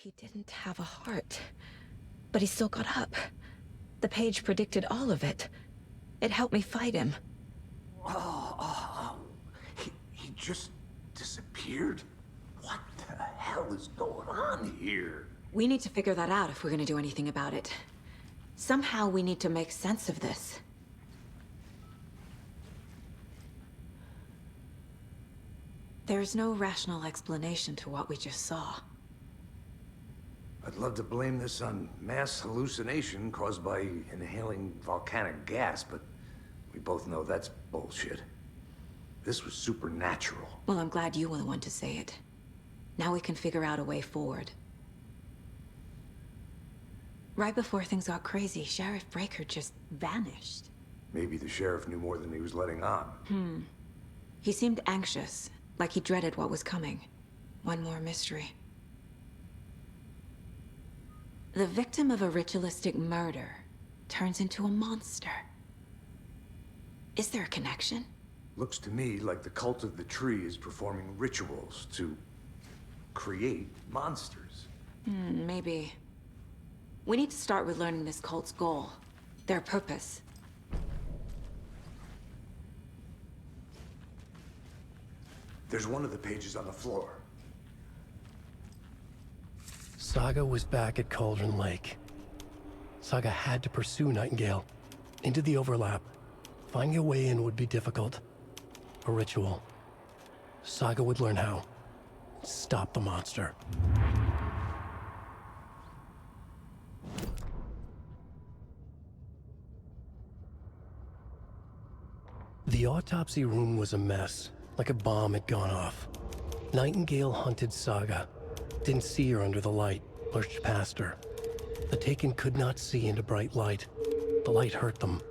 He didn't have a heart, but he still got up. The page predicted all of it. It helped me fight him. He just disappeared? What the hell is going on here? We need to figure that out if we're gonna do anything about it. Somehow we need to make sense of this. There's no rational explanation to what we just saw. I'd love to blame this on mass hallucination caused by inhaling volcanic gas, but we both know that's bullshit. This was supernatural. Well, I'm glad you were the one to say it. Now we can figure out a way forward. Right before things got crazy, Sheriff Breaker just vanished. Maybe the sheriff knew more than he was letting on. He seemed anxious, like he dreaded what was coming. One more mystery. The victim of a ritualistic murder turns into a monster. Is there a connection? Looks to me like the cult of the tree is performing rituals to create monsters. Maybe. We need to start with learning this cult's goal, their purpose. There's one of the pages on the floor. Saga was back at Cauldron Lake. Saga had to pursue Nightingale. Into the overlap. Finding a way in would be difficult. A ritual. Saga would learn how. Stop the monster. The autopsy room was a mess, like a bomb had gone off. Nightingale hunted Saga. Didn't see her under the light, pushed past her. The Taken could not see into bright light. The light hurt them,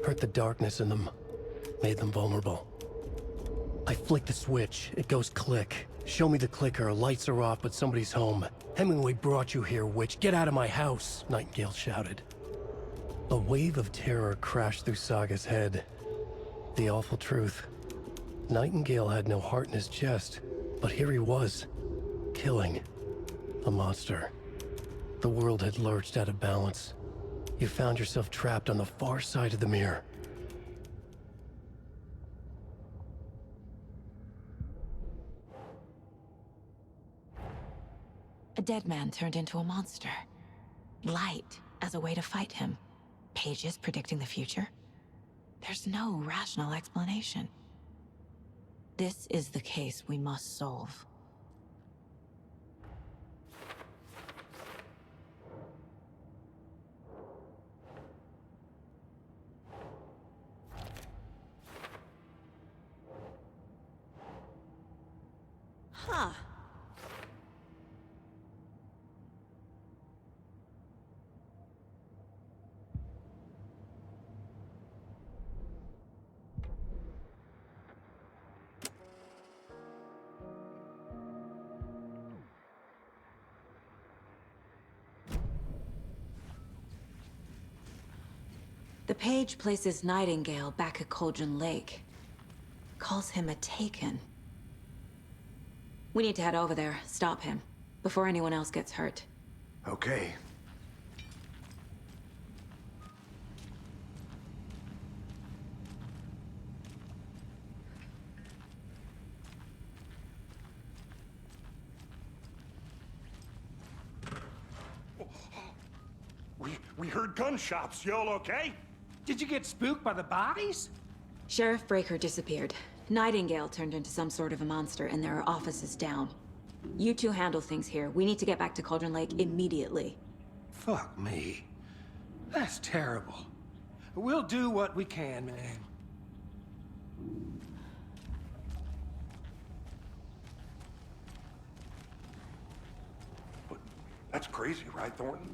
hurt the darkness in them, made them vulnerable. I flick the switch, it goes click. Show me the clicker, lights are off, but somebody's home. Hemingway brought you here, witch. Get out of my house, Nightingale shouted. A wave of terror crashed through Saga's head. The awful truth. Nightingale had no heart in his chest, but here he was, killing a monster. The world had lurched out of balance. You found yourself trapped on the far side of the mirror. A dead man turned into a monster. Light as a way to fight him. Pages predicting the future. There's no rational explanation. This is the case we must solve. Huh. The page places Nightingale back at Cauldron Lake. Calls him a Taken. We need to head over there, stop him, before anyone else gets hurt. Okay. We heard gunshots. Y'all okay? Did you get spooked by the bodies? Sheriff Breaker disappeared. Nightingale turned into some sort of a monster, and there are offices down. You two handle things here. We need to get back to Cauldron Lake immediately. Fuck me. That's terrible. We'll do what we can, man. But that's crazy, right, Thornton?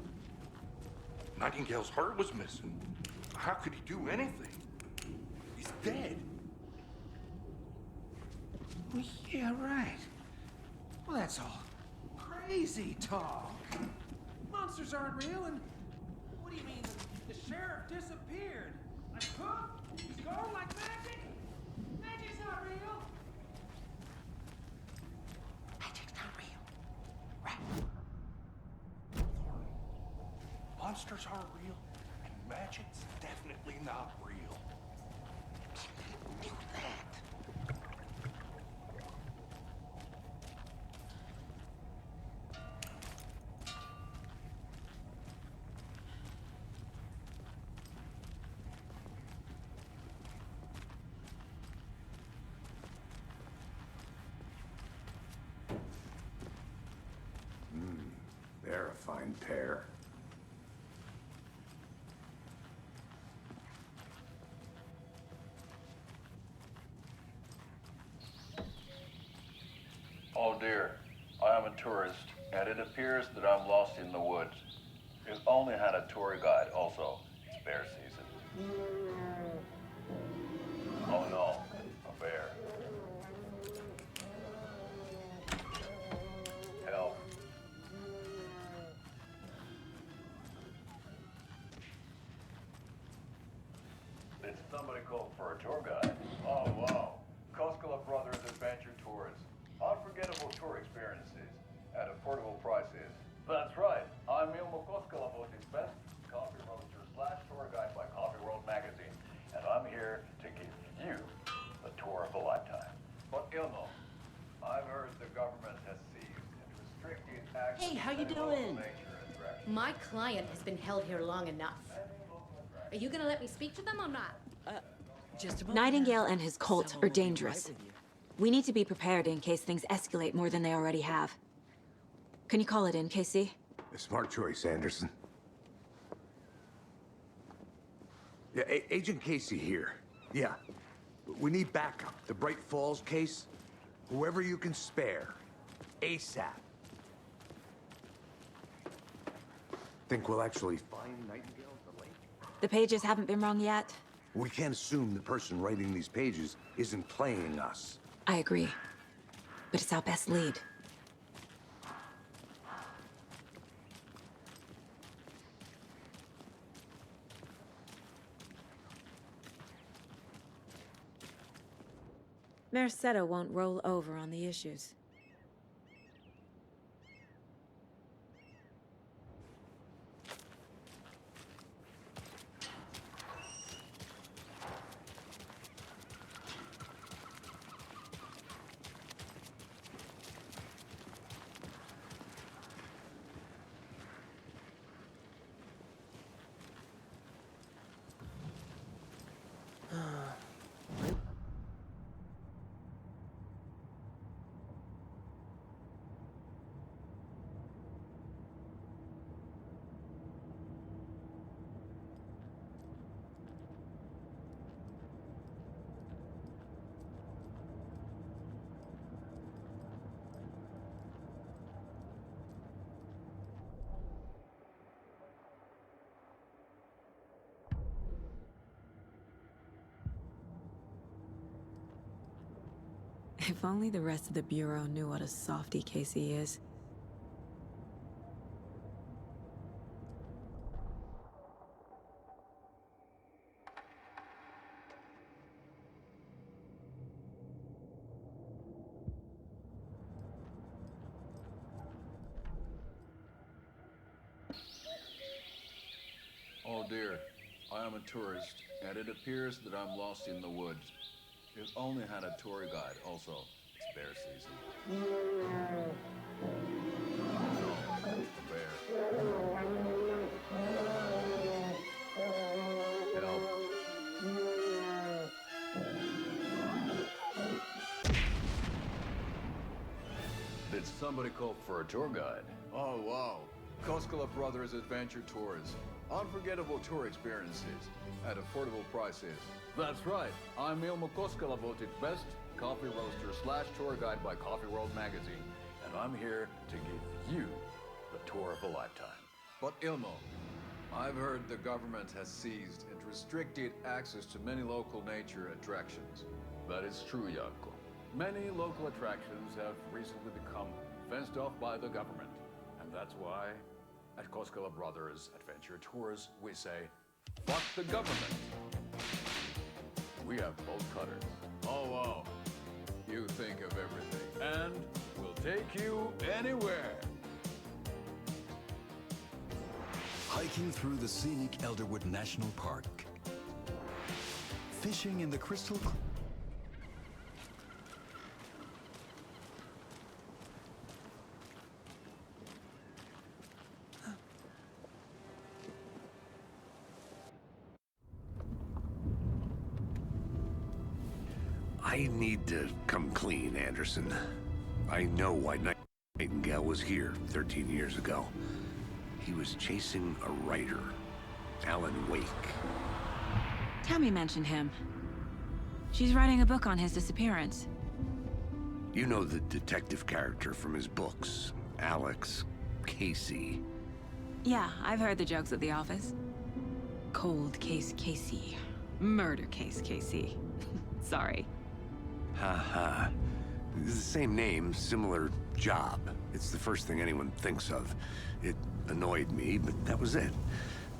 Nightingale's heart was missing. How could he do anything? He's dead. Well, yeah, right. Well, that's all crazy talk. Monsters aren't real, and what do you mean? The sheriff disappeared. Like Hook? He's gone like magic? Magic's not real. Magic's not real. Right. monsters aren't real, and magic's definitely not real. Knew that. They're a fine pair. Oh dear, I am a tourist, and it appears that I'm lost in the woods. We've only had a tour guide also. It's bear season. Oh no, a bear. Help. Did somebody call for a tour guide? Oh wow. Koskela Brothers Adventure Tours. Unforgettable tour experiences at affordable prices. That's right. I'm Ilmo Koskela, Baltic's best coffee roaster slash tour guide by Coffee World magazine. And I'm here to give you the tour of a lifetime. But Ilmo, I've heard the government has seized and restricted access Hey, how you to local doing? nature attractions. My client has been held here long enough. Are you gonna let me speak to them or not? Just about Nightingale and his cult Someone are will be dangerous. right with you. We need to be prepared in case things escalate more than they already have. Can you call it in, Casey? A smart choice, Anderson. Yeah, Agent Casey here. Yeah. We need backup. The Bright Falls case. Whoever you can spare. ASAP. Think we'll actually find Nightingale at the lake? The pages haven't been wrong yet. We can't assume the person writing these pages isn't playing us. I agree. But it's our best lead. Mercado won't roll over on the issues. If only the rest of the Bureau knew what a softy Casey is. Oh dear, I am a tourist, and it appears that I'm lost in the woods. We've only had a tour guide also. It's bear season. A bear. Help. Did somebody call for a tour guide? Oh wow. Koskela Brothers Adventure Tours. Unforgettable tour experiences at affordable prices. That's right. I'm Ilmo Koskela, Baltic's best coffee roaster slash tour guide by Coffee World magazine. And I'm here to give you the tour of a lifetime. But Ilmo, I've heard the government has seized and restricted access to many local nature attractions. That is true, Jaakko. Many local attractions have recently become fenced off by the government. And that's why at Koskela Brothers Adventure Tours, we say, fuck the government. We have bolt cutters. Oh, wow. You think of everything. And we'll take you anywhere. Hiking through the scenic Elderwood National Park. Fishing in the crystal... I need to come clean, Anderson. I know why Nightingale was here 13 years ago. He was chasing a writer, Alan Wake. Tammy mentioned him. She's writing a book on his disappearance. You know the detective character from his books, Alex Casey. Yeah, I've heard the jokes at the office. Cold case Casey. Murder case Casey. Sorry. Ha. It's the same name, similar job. It's the first thing anyone thinks of. It annoyed me, but that was it.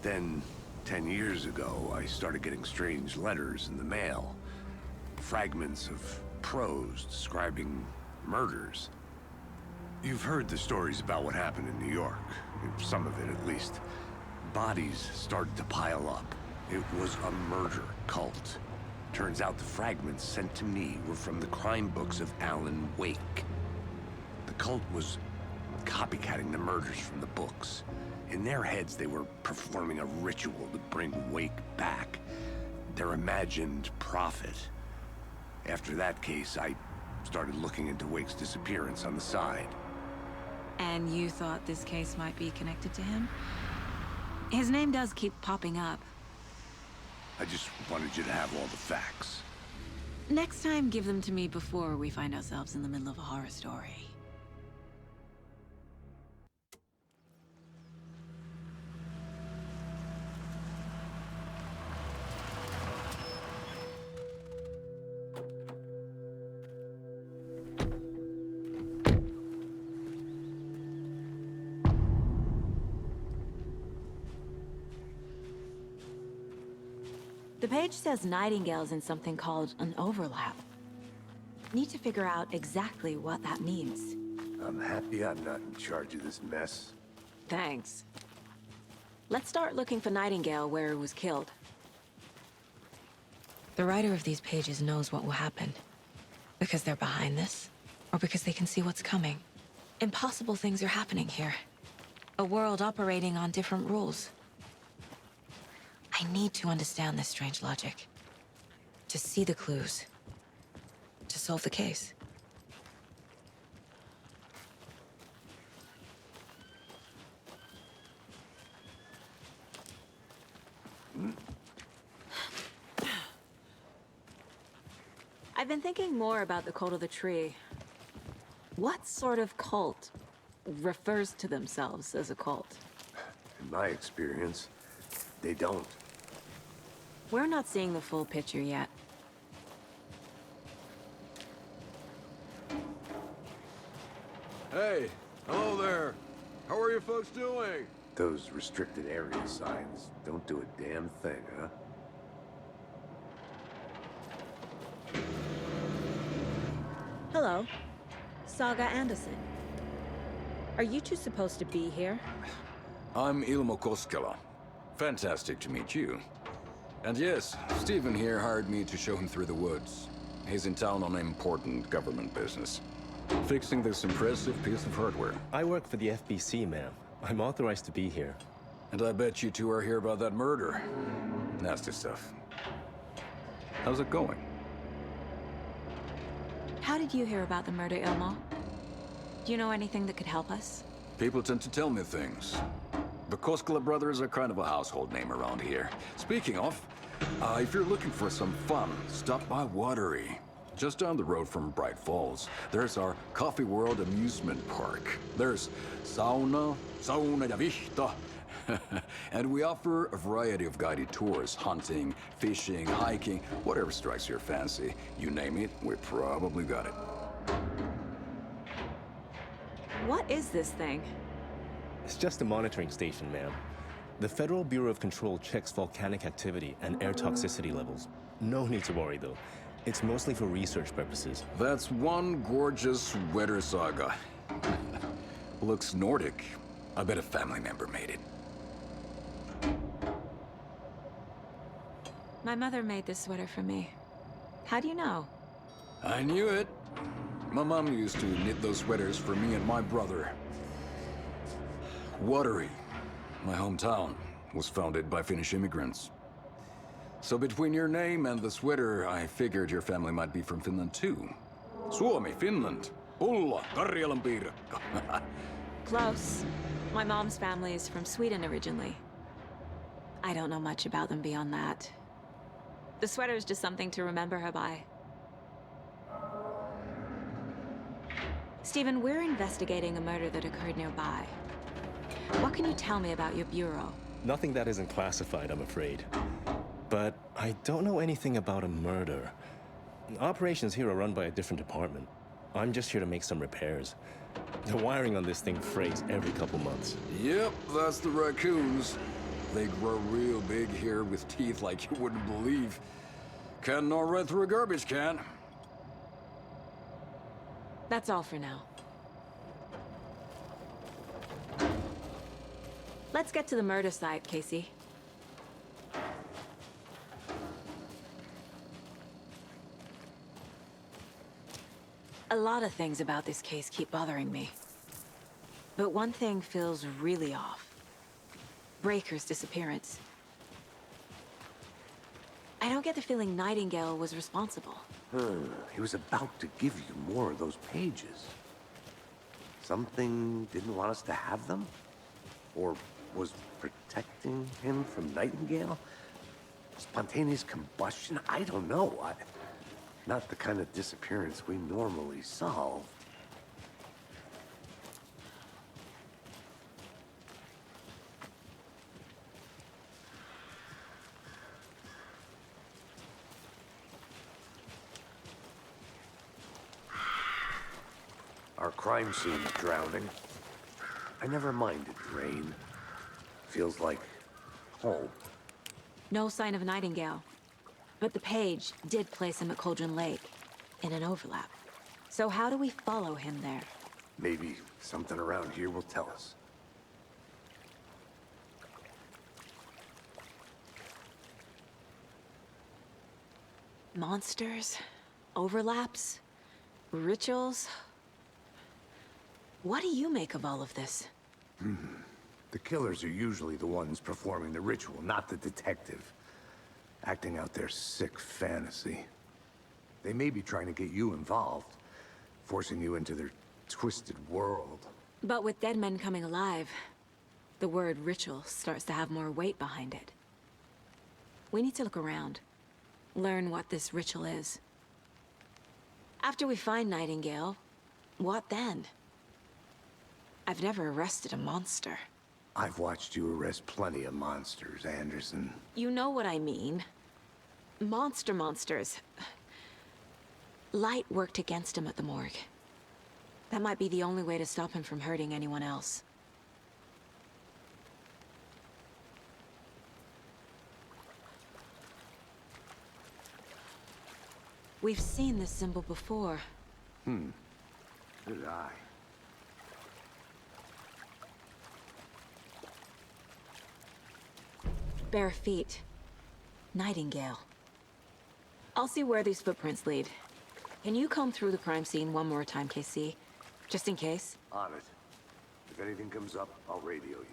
Then, 10 years ago, I started getting strange letters in the mail. Fragments of prose describing murders. You've heard the stories about what happened in New York. Some of it, at least. Bodies started to pile up. It was a murder cult. Turns out the fragments sent to me were from the crime books of Alan Wake. The cult was copycatting the murders from the books. In their heads, they were performing a ritual to bring Wake back. Their imagined prophet. After that case, I started looking into Wake's disappearance on the side. And you thought this case might be connected to him? His name does keep popping up. I just wanted you to have all the facts. Next time, give them to me before we find ourselves in the middle of a horror story. The page says Nightingale's in something called an overlap. Need to figure out exactly what that means. I'm happy I'm not in charge of this mess. Thanks. Let's start looking for Nightingale where he was killed. The writer of these pages knows what will happen. Because they're behind this, or because they can see what's coming. Impossible things are happening here. A world operating on different rules. I need to understand this strange logic. To see the clues. To solve the case. I've been thinking more about the cult of the tree. What sort of cult refers to themselves as a cult? In my experience, they don't. We're not seeing the full picture yet. Hey, hello there. How are you folks doing? Those restricted area signs don't do a damn thing, huh? Hello. Saga Anderson. Are you two supposed to be here? I'm Ilmo Koskela. Fantastic to meet you. And yes, Stephen here hired me to show him through the woods. He's in town on important government business. Fixing this impressive piece of hardware. I work for the FBC, ma'am. I'm authorized to be here. And I bet you two are here about that murder. Nasty stuff. How's it going? How did you hear about the murder, Ilmo? Do you know anything that could help us? People tend to tell me things. The Koskela brothers are kind of a household name around here. Speaking of, if you're looking for some fun, stop by Watery. Just down the road from Bright Falls, there's our Coffee World amusement park. There's sauna ja vihta. And we offer a variety of guided tours, hunting, fishing, hiking, whatever strikes your fancy. You name it, we probably got it. What is this thing? It's just a monitoring station, ma'am. The Federal Bureau of Control checks volcanic activity and air toxicity levels. No need to worry, though. It's mostly for research purposes. That's one gorgeous weather saga. Looks Nordic. I bet a family member made it. My mother made this sweater for me. How do you know? I knew it. My mom used to knit those sweaters for me and my brother. Watery, my hometown, was founded by Finnish immigrants. So between your name and the sweater, I figured your family might be from Finland too. Suomi, Finland. Pulla, Karjalan piirakka. Close. My mom's family is from Sweden originally. I don't know much about them beyond that. The sweater is just something to remember her by. Stephen, we're investigating a murder that occurred nearby. What can you tell me about your bureau? Nothing that isn't classified, I'm afraid. But I don't know anything about a murder. Operations here are run by a different department. I'm just here to make some repairs. The wiring on this thing frays every couple months. Yep, that's the raccoons. They grow real big here with teeth like you wouldn't believe. Can't gnaw right through a garbage can. That's all for now. Let's get to the murder site, Casey. A lot of things about this case keep bothering me. But one thing feels really off. Breaker's disappearance. I don't get the feeling Nightingale was responsible. He was about to give you more of those pages. Something didn't want us to have them? Or was protecting him from Nightingale? Spontaneous combustion? I don't know. Not the kind of disappearance we normally solve. Our crime scene's drowning. I never minded rain. Feels like home. No sign of Nightingale. But the page did place him at Cauldron Lake, in an overlap. So how do we follow him there? Maybe something around here will tell us. Monsters? Overlaps? Rituals? What do you make of all of this? The killers are usually the ones performing the ritual, not the detective. Acting out their sick fantasy. They may be trying to get you involved, forcing you into their twisted world. But with dead men coming alive, the word ritual starts to have more weight behind it. We need to look around, learn what this ritual is. After we find Nightingale, what then? I've never arrested a monster. I've watched you arrest plenty of monsters, Anderson. You know what I mean. Monsters. Light worked against him at the morgue. That might be the only way to stop him from hurting anyone else. We've seen this symbol before. Good eye. Bare feet. Nightingale. I'll see where these footprints lead. Can you comb through the crime scene one more time, KC? Just in case? On it. If anything comes up, I'll radio you.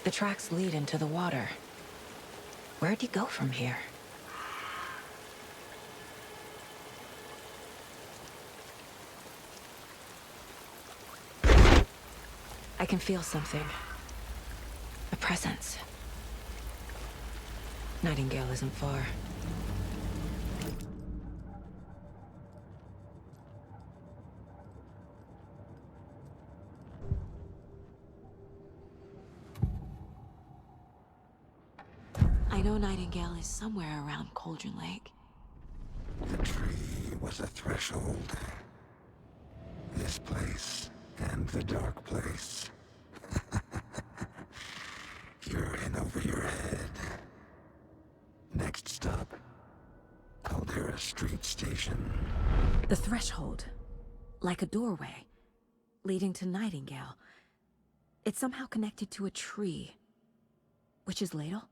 The tracks lead into the water. Where'd he go from here? I can feel something. A presence. Nightingale isn't far. I know Nightingale is somewhere around Cauldron Lake. The tree was a threshold. This place and the dark place. You're in over your head. Next stop, Caldera Street Station. The threshold. Like a doorway. Leading to Nightingale. It's somehow connected to a tree. Witch's Ladle?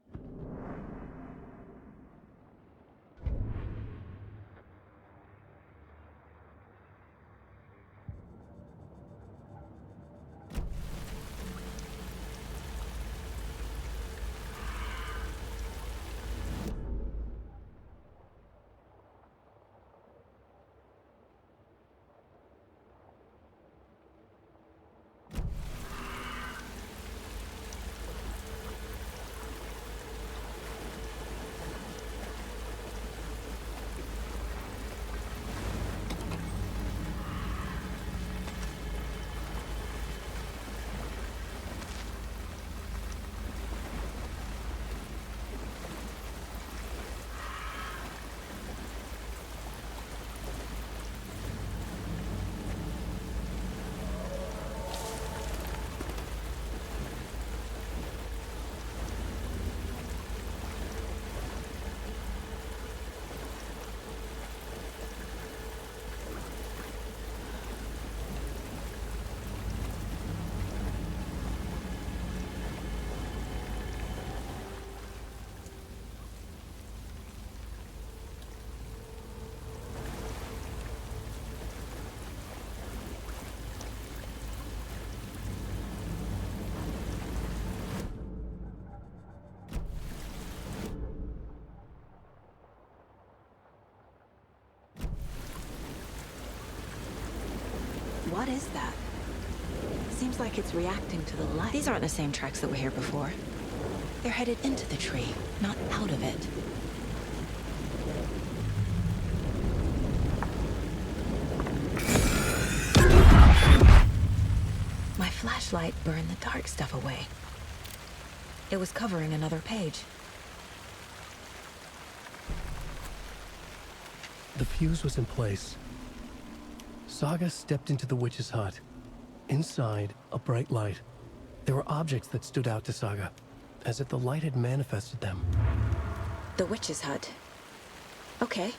What is that? Seems like it's reacting to the light. These aren't the same tracks that were here before. They're headed into the tree, not out of it. My flashlight burned the dark stuff away. It was covering another page. The fuse was in place. Saga stepped into the witch's hut. Inside, a bright light. There were objects that stood out to Saga, as if the light had manifested them. The witch's hut. Okay.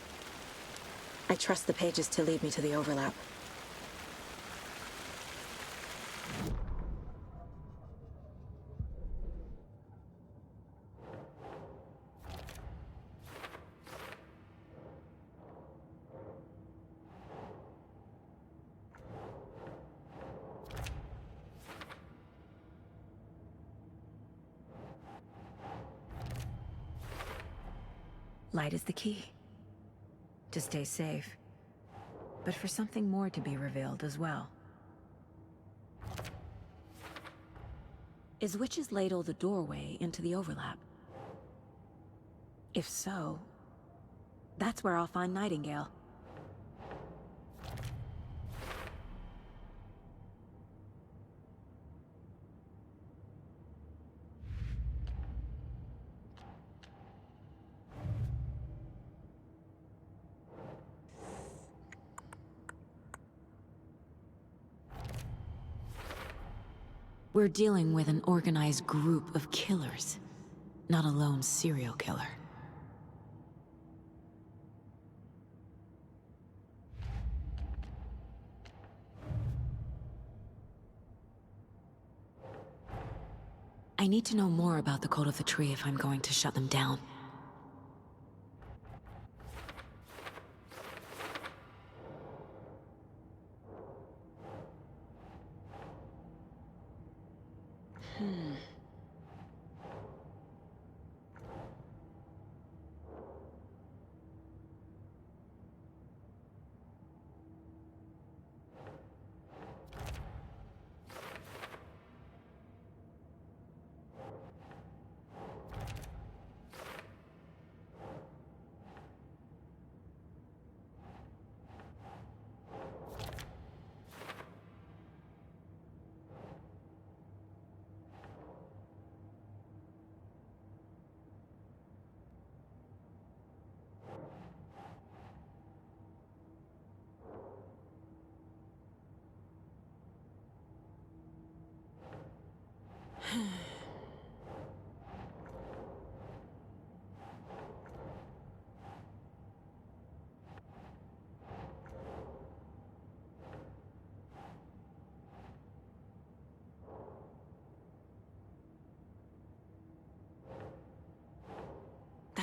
I trust the pages to lead me to the overlap. Light is the key. To stay safe. But for something more to be revealed as well. Is Witch's Ladle the doorway into the overlap? If so, that's where I'll find Nightingale. We're dealing with an organized group of killers, not a lone serial killer. I need to know more about the code of the tree if I'm going to shut them down.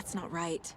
That's not right.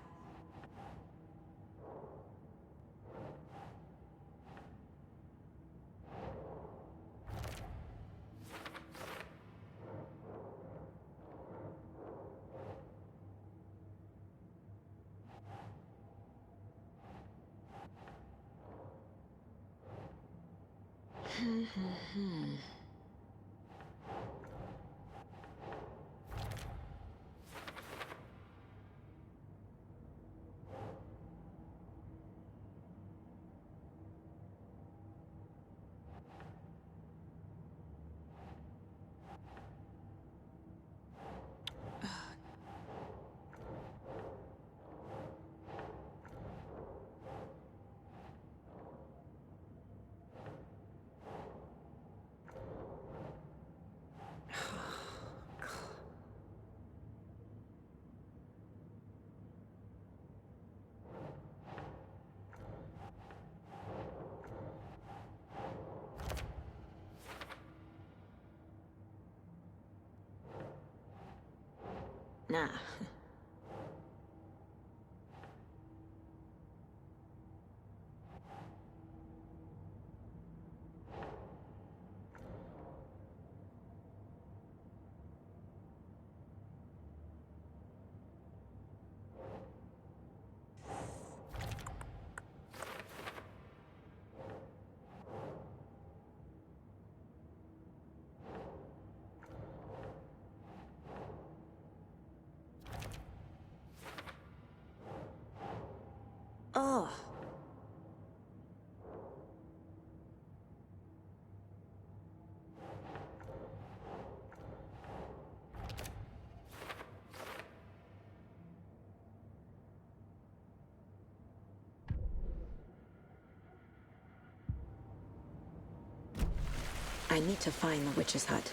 Nah. Oh. I need to find the witch's hut.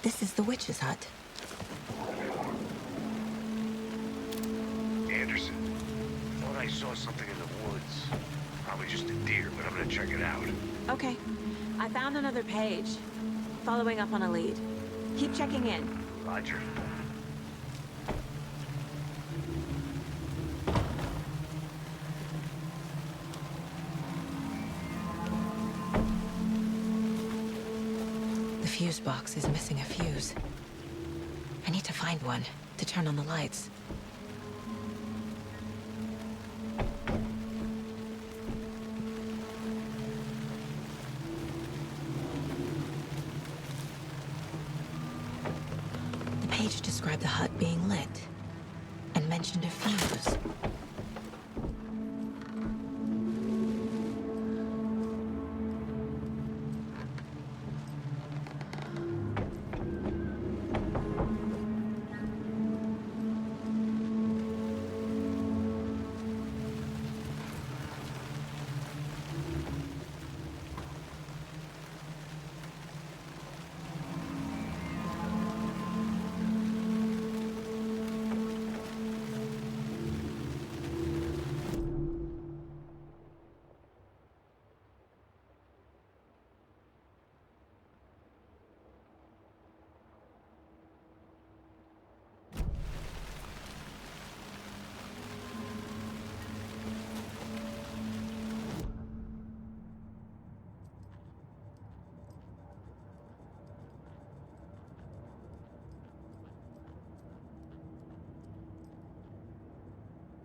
This is the witch's hut. Anderson, thought I saw something in the woods. Probably just a deer, but I'm gonna check it out. Okay. I found another page. Following up on a lead. Keep checking in. Roger. The fuse box is missing a fuse. I need to find one to turn on the lights. The page described the hut being lit and mentioned a fuse.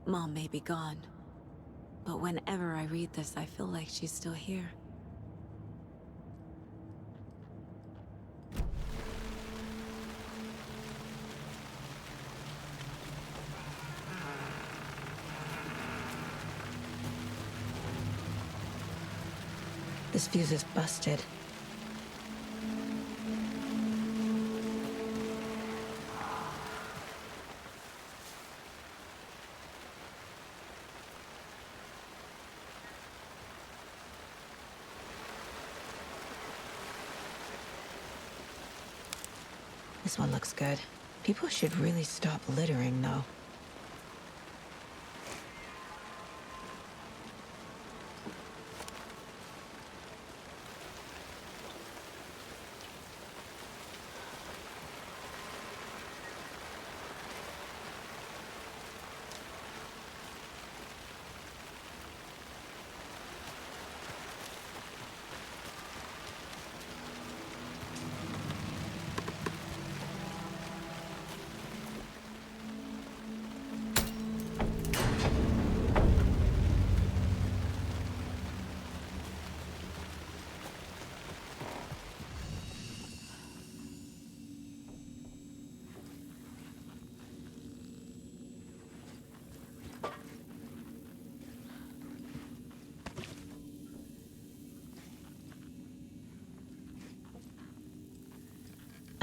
Mom may be gone, but whenever I read this, I feel like she's still here. This fuse is busted. This one looks good. People should really stop littering, though.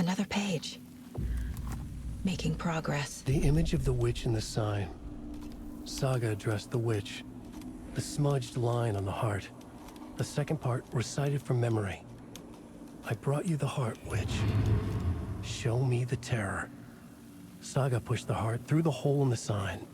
Another page. Making progress. The image of the witch in the sign. Saga addressed the witch. The smudged line on the heart. The second part recited from memory. I brought you the heart, witch. Show me the terror. Saga pushed the heart through the hole in the sign.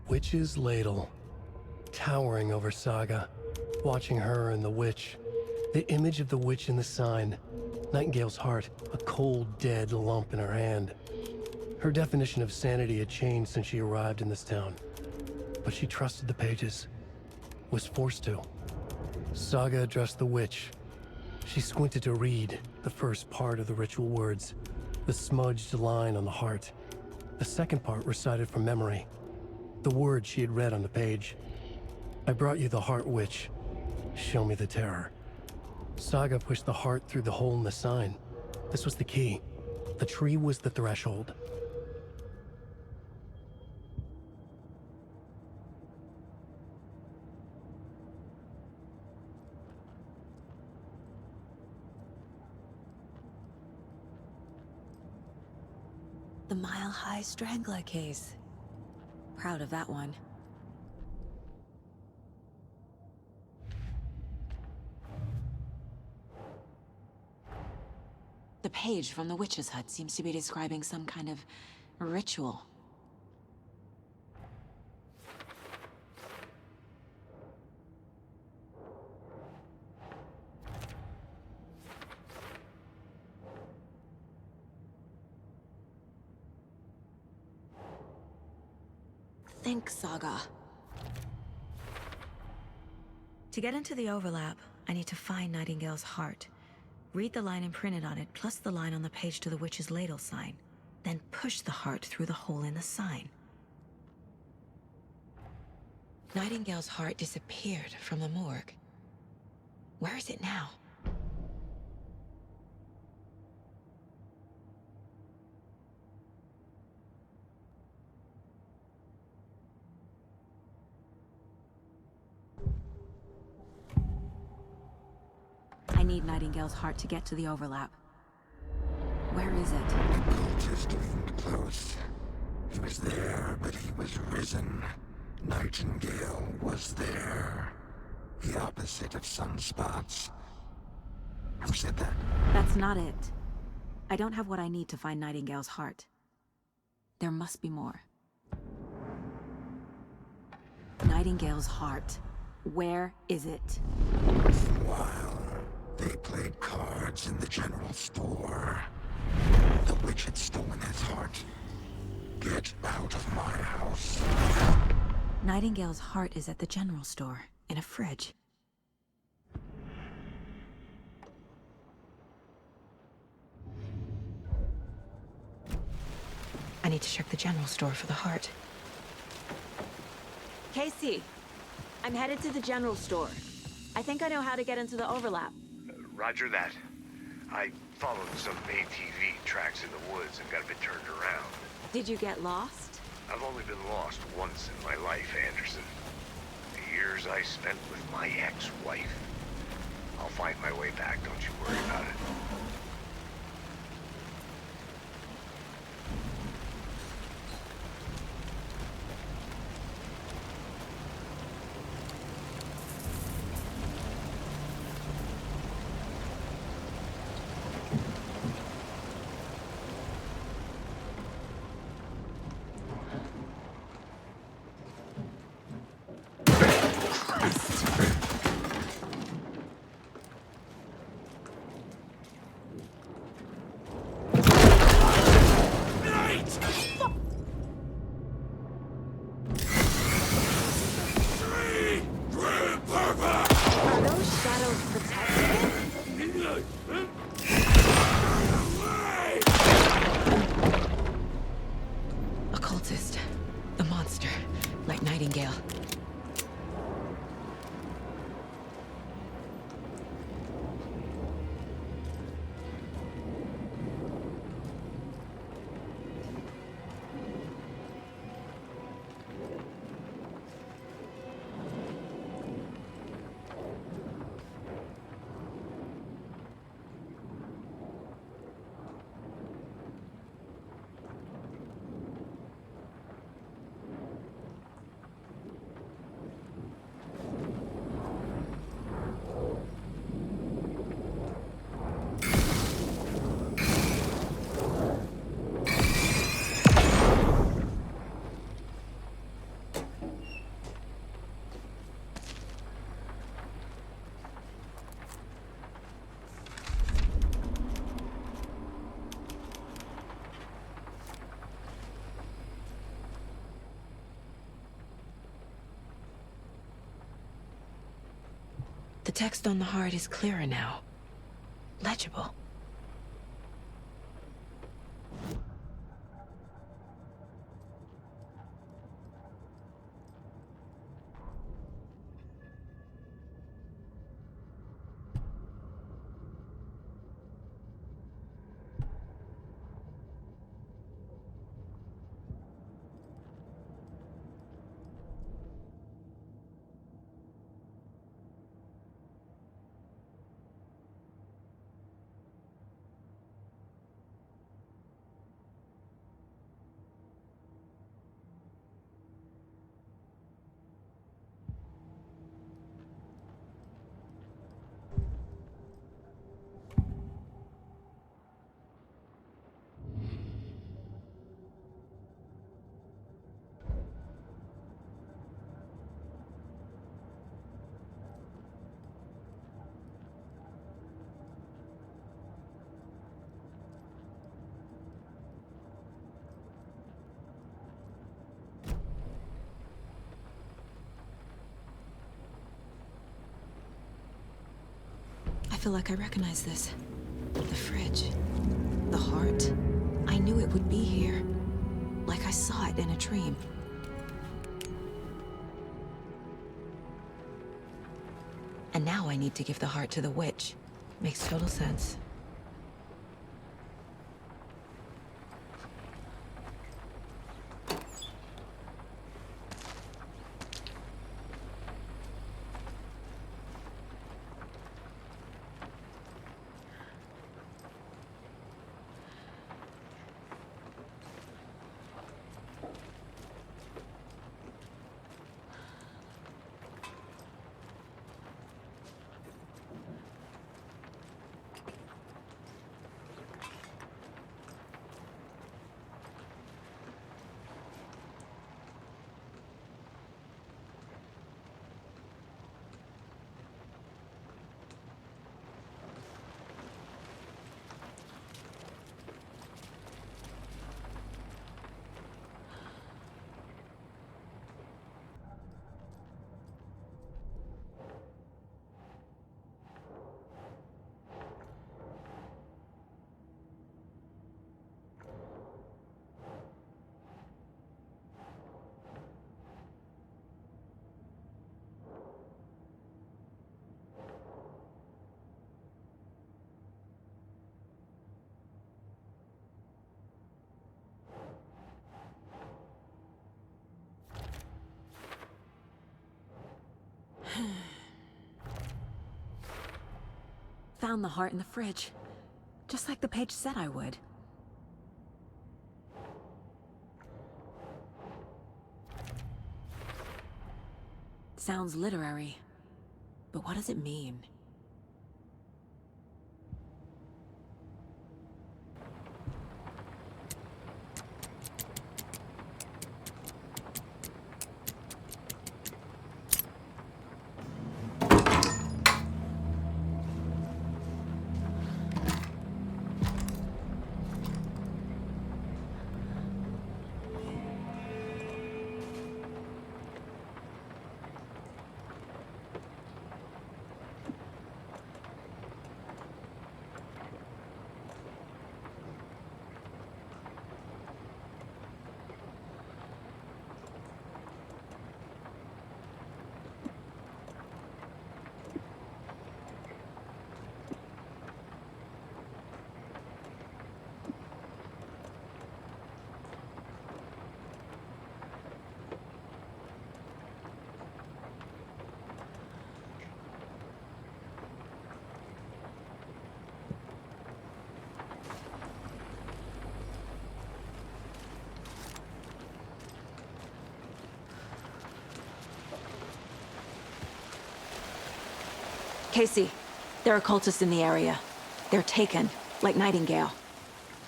Witch's ladle, towering over Saga, watching her and the witch. The image of the witch in the sign, Nightingale's heart, a cold, dead lump in her hand. Her definition of sanity had changed since she arrived in this town, but she trusted the pages, was forced to. Saga addressed the witch. She squinted to read the first part of the ritual words, the smudged line on the heart. The second part recited from memory, the words she had read on the page. I brought you the heart, witch. Show me the terror. Saga pushed the heart through the hole in the sign. This was the key. The tree was the threshold. The mile-high strangler case. Proud of that one. The page from the witch's hut seems to be describing some kind of ritual. Think, Saga. To get into the overlap, I need to find Nightingale's heart. Read the line imprinted on it, plus the line on the page to the witch's ladle sign. Then push the heart through the hole in the sign. Nightingale's heart disappeared from the morgue. Where is it now? I need Nightingale's heart to get to the overlap. Where is it? The cultist leaned close. He was there, but he was risen. Nightingale was there. The opposite of sunspots. Who said that? That's not it. I don't have what I need to find Nightingale's heart. There must be more. Nightingale's heart. Where is it? While they played cards in the general store, the witch had stolen his heart. Get out of my house. Nightingale's heart is at the general store, in a fridge. I need to check the general store for the heart. Casey, I'm headed to the general store. I think I know how to get into the overlap. Roger that. I followed some ATV tracks in the woods and got a bit turned around. Did you get lost? I've only been lost once in my life, Anderson. The years I spent with my ex-wife. I'll find my way back, don't you worry about it. Occultist. The monster. Like Nightingale. text on the heart is clearer now. Legible. I feel like I recognize this. The fridge. The heart. I knew it would be here. Like I saw it in a dream. And now I need to give the heart to the witch. Makes total sense. Found the heart in the fridge. Just like the page said I would. Sounds literary. But what does it mean? Casey, there are cultists in the area. They're taken, like Nightingale.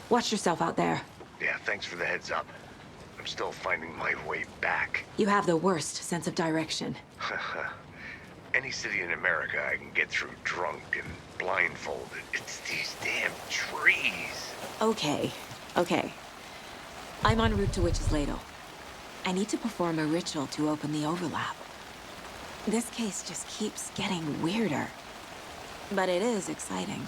Watch yourself out there. Yeah, thanks for the heads up. I'm still finding my way back. You have the worst sense of direction. Any city in America I can get through drunk and blindfolded. It's these damn trees. Okay. I'm en route to Witch's Ladle. I need to perform a ritual to open the overlap. This case just keeps getting weirder. But it is exciting.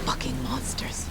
Fucking monsters.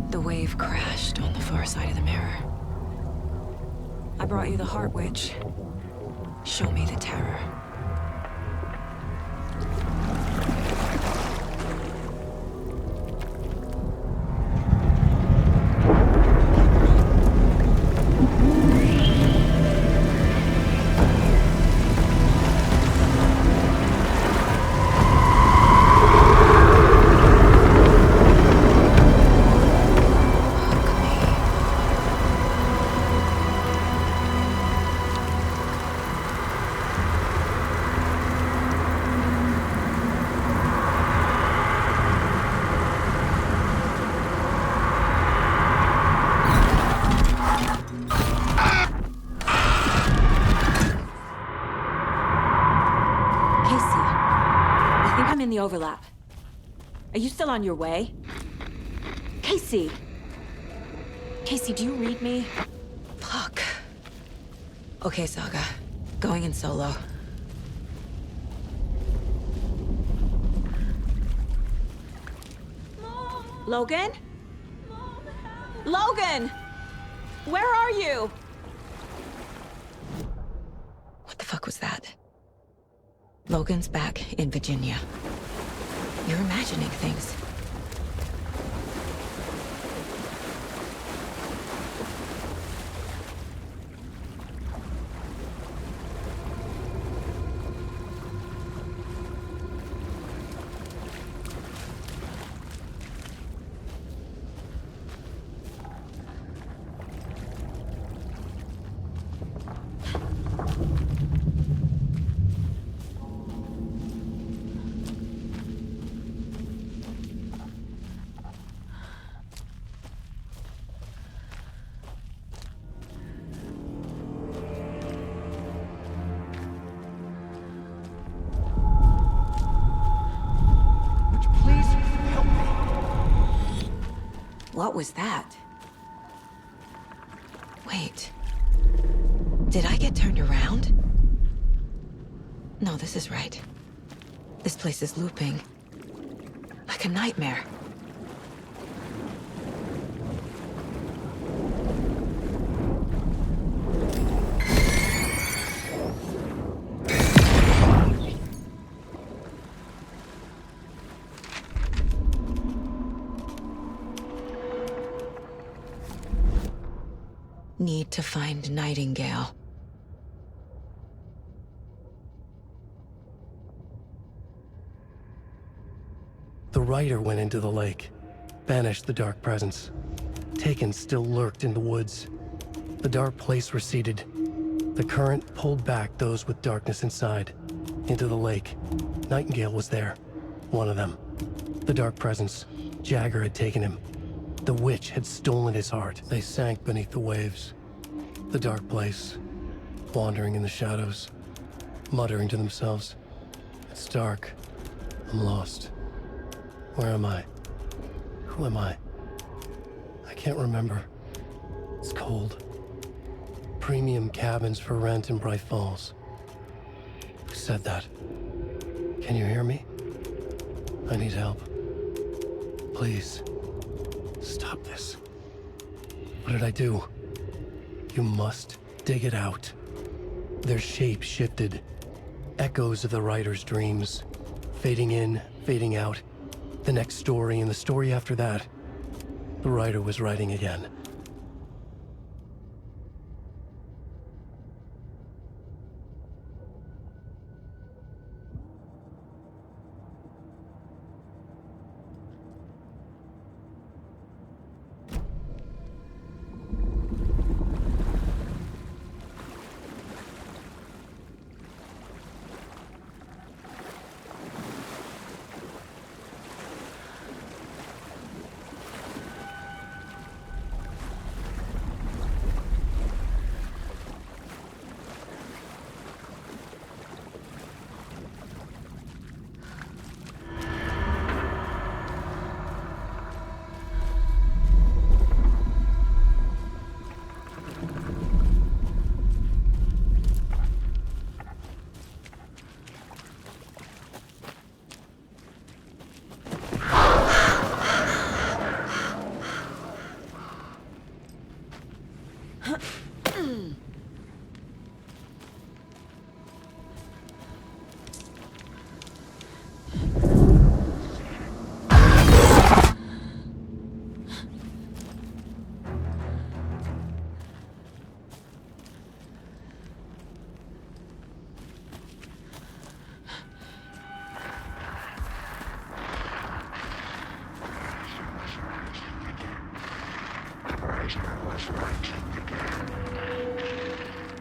The wave crashed on the far side of the mirror. I brought you the Heart Witch. Show me the terror. The overlap. Are you still on your way? Casey! Casey, do you read me? Fuck. Okay, Saga. Going in solo. Logan? Logan! Where are you? What the fuck was that? Logan's back in Virginia. You're imagining things. What was that? Wait. Did I get turned around? No, this is right. This place is looping. Like a nightmare. Need to find Nightingale. The rider went into the lake, banished the dark presence. Taken still lurked in the woods. The dark place receded. The current pulled back those with darkness inside, into the lake. Nightingale was there, one of them. The dark presence. Jagger had taken him. The witch had stolen his heart. They sank beneath the waves. The dark place, wandering in the shadows, muttering to themselves. It's dark. I'm lost. Where am I? Who am I? I can't remember. It's cold. Premium cabins for rent in Bright Falls. Who said that? Can you hear me? I need help. Please. Stop this. What did I do? You must dig it out. Their shape shifted. Echoes of the writer's dreams. Fading in, fading out. The next story and the story after that. The writer was writing again.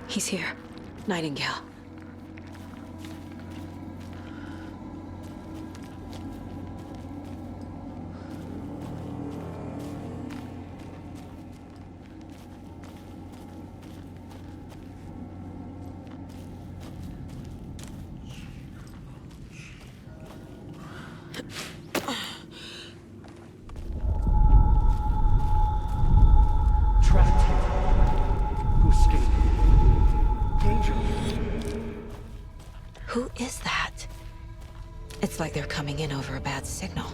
He's here. Nightingale. Who is that? It's like they're coming in over a bad signal.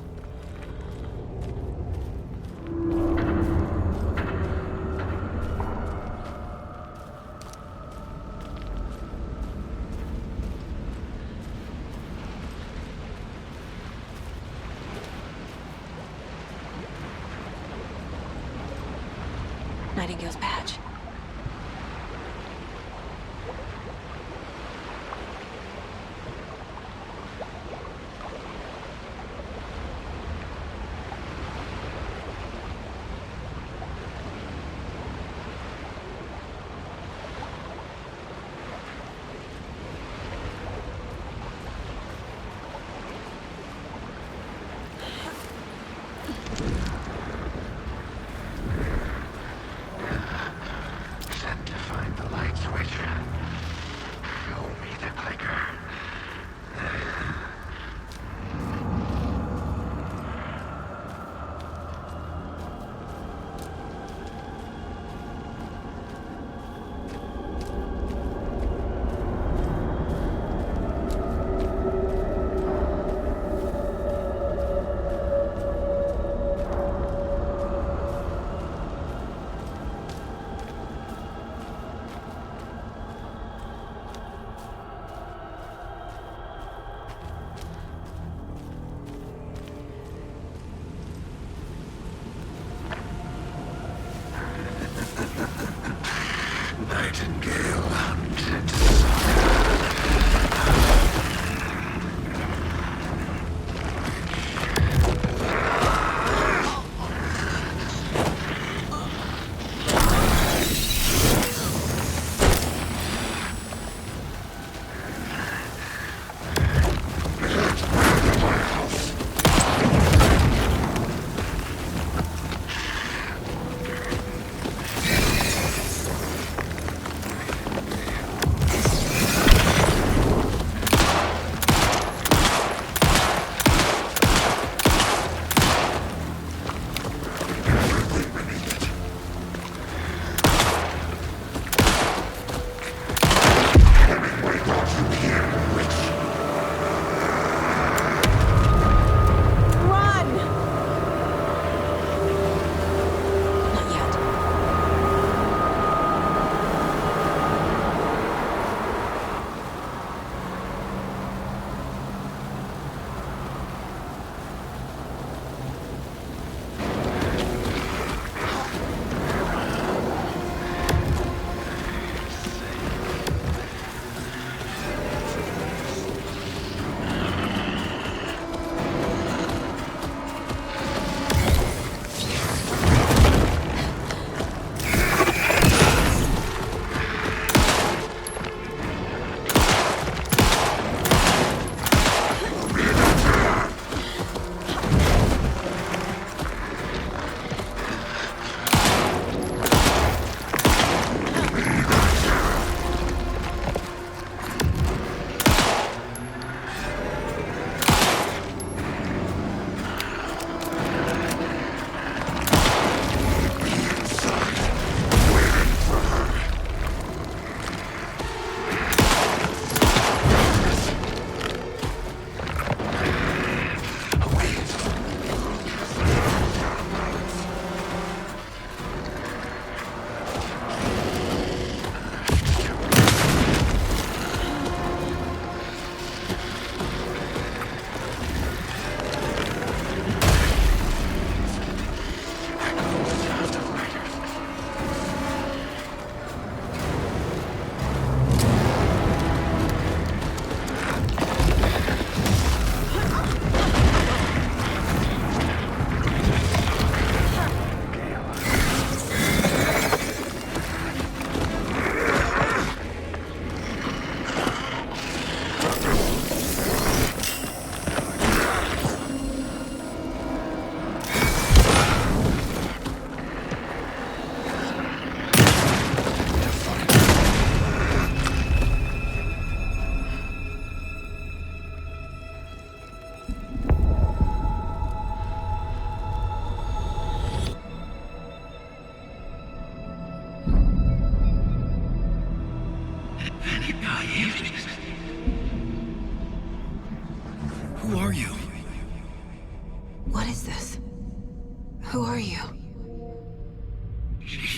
Nightingale's badge.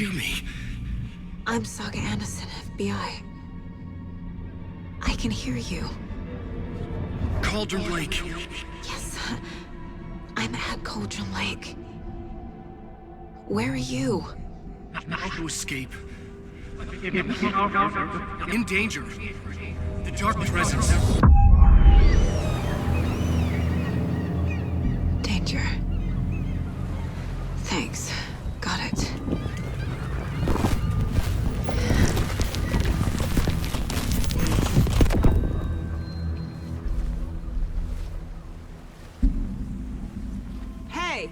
hear me? I'm Saga Anderson, FBI. I can hear you. Cauldron Lake. Yes, I'm at Cauldron Lake. Where are you? How to escape. In danger. The dark presence. Danger. Thanks. Got it. Hey!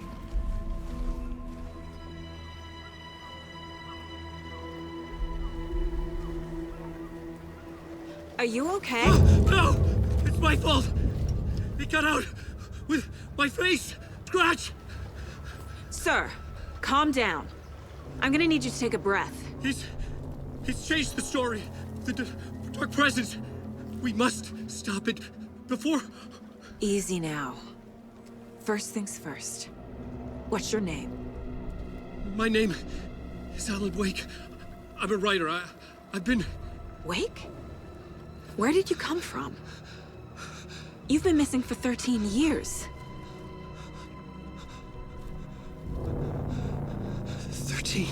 Are you okay? No! It's my fault! It got out with my face! Scratch! Sir, calm down. I'm gonna need you to take a breath. He's changed the story. The dark presence. We must stop it before... Easy now. First things first. What's your name? My name is Alan Wake. I'm a writer. I've been... Wake? Where did you come from? You've been missing for 13 years. 13